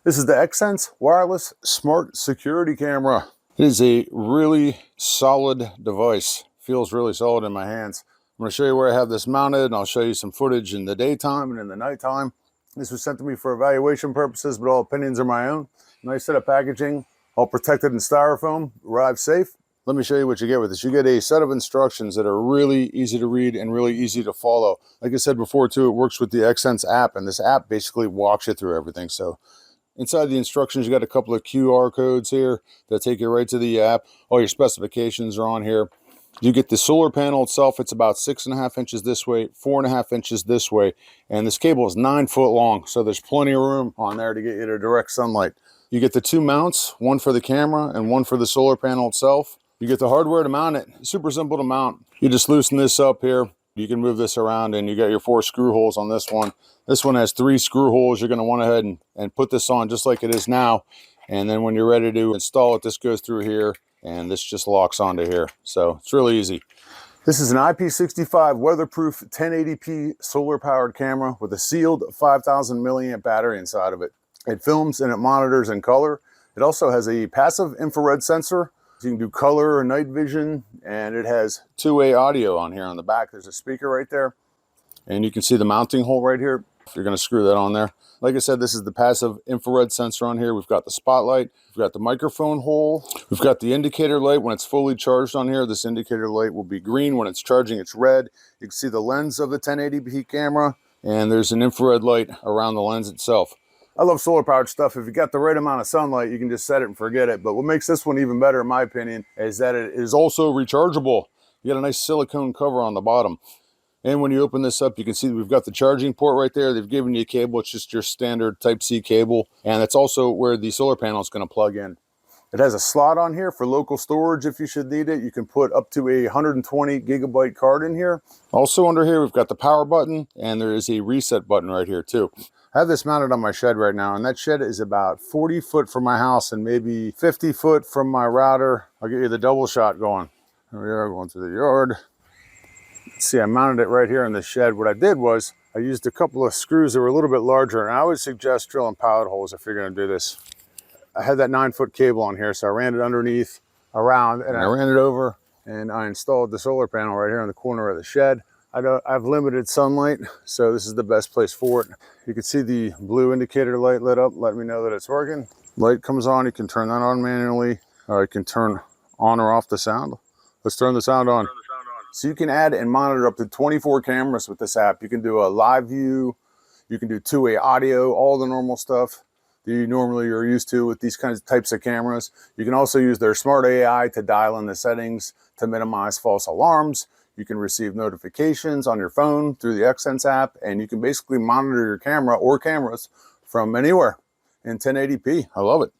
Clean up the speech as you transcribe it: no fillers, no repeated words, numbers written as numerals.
This is the Xsense wireless smart security camera. It is a really solid device. Feels really solid in my hands. I'm going to show you where I have this mounted, and I'll show you some footage in the daytime and in the nighttime. This was sent to me for evaluation purposes, but all opinions are my own. Nice set of packaging, all protected in styrofoam, arrives safe. Let me show you what you get with this. You get a set of instructions that are really easy to read and really easy to follow. Like I said before too, it works with the Xsense app, and this app basically walks you through everything. So inside the instructions, you got a couple of QR codes here that take you right to the app. All your specifications are on here. You get the solar panel itself. It's about 6.5 inches this way, 4.5 inches this way. And this cable is 9 foot long. So there's plenty of room on there to get you to direct sunlight. You get the two mounts, one for the camera and one for the solar panel itself. You get the hardware to mount it. Super simple to mount. You just loosen this up here. You can move this around, and you got your 4 screw holes on this one. This one has 3 screw holes. You're going to want to head and put this on just like it is now. And then when you're ready to install it, this goes through here, and this just locks onto here. So it's really easy. This is an IP65 weatherproof 1080p solar powered camera with a sealed 5,000 milliamp battery inside of it. It films and it monitors in color. It also has a passive infrared sensor. You can do color or night vision, and it has two-way audio on here on the back. There's a speaker right there, and you can see the mounting hole right here if you're going to screw that on there. Like I said, this is the passive infrared sensor on here. We've got the spotlight, we've got the microphone hole, we've got the indicator light. When it's fully charged on here, this indicator light will be green. When it's charging, it's red. You can see the lens of the 1080p camera, and there's an infrared light around the lens itself. I love solar powered stuff. If you got the right amount of sunlight, you can just set it and forget it. But what makes this one even better, in my opinion, is that it is also rechargeable. You got a nice silicone cover on the bottom. And when you open this up, you can see we've got the charging port right there. They've given you a cable. It's just your standard Type-C cable. And that's also where the solar panel is going to plug in. It has a slot on here for local storage if you should need it. You can put up to a 120 gigabyte card in here. Also under here, we've got the power button, and there is a reset button right here too. I have this mounted on my shed right now, and that shed is about 40 foot from my house and maybe 50 foot from my router. I'll get you the double shot going. Here we are going through the yard. See, I mounted it right here in the shed. What I did was I used a couple of screws that were a little bit larger, and I would suggest drilling pilot holes if you're going to do this. I had that 9-foot cable on here, so I ran it underneath, around, and I ran it over, and I installed the solar panel right here in the corner of the shed. I have limited sunlight, so this is the best place for it. You can see the blue indicator light lit up, letting me know that it's working. Light comes on, you can turn that on manually, or you can turn on or off the sound. Let's turn the sound on. So you can add and monitor up to 24 cameras with this app. You can do a live view, you can do two-way audio, all the normal stuff that you normally are used to with these types of cameras. You can also use their smart AI to dial in the settings to minimize false alarms. You can receive notifications on your phone through the Xsense app, and you can basically monitor your camera or cameras from anywhere in 1080p. I love it.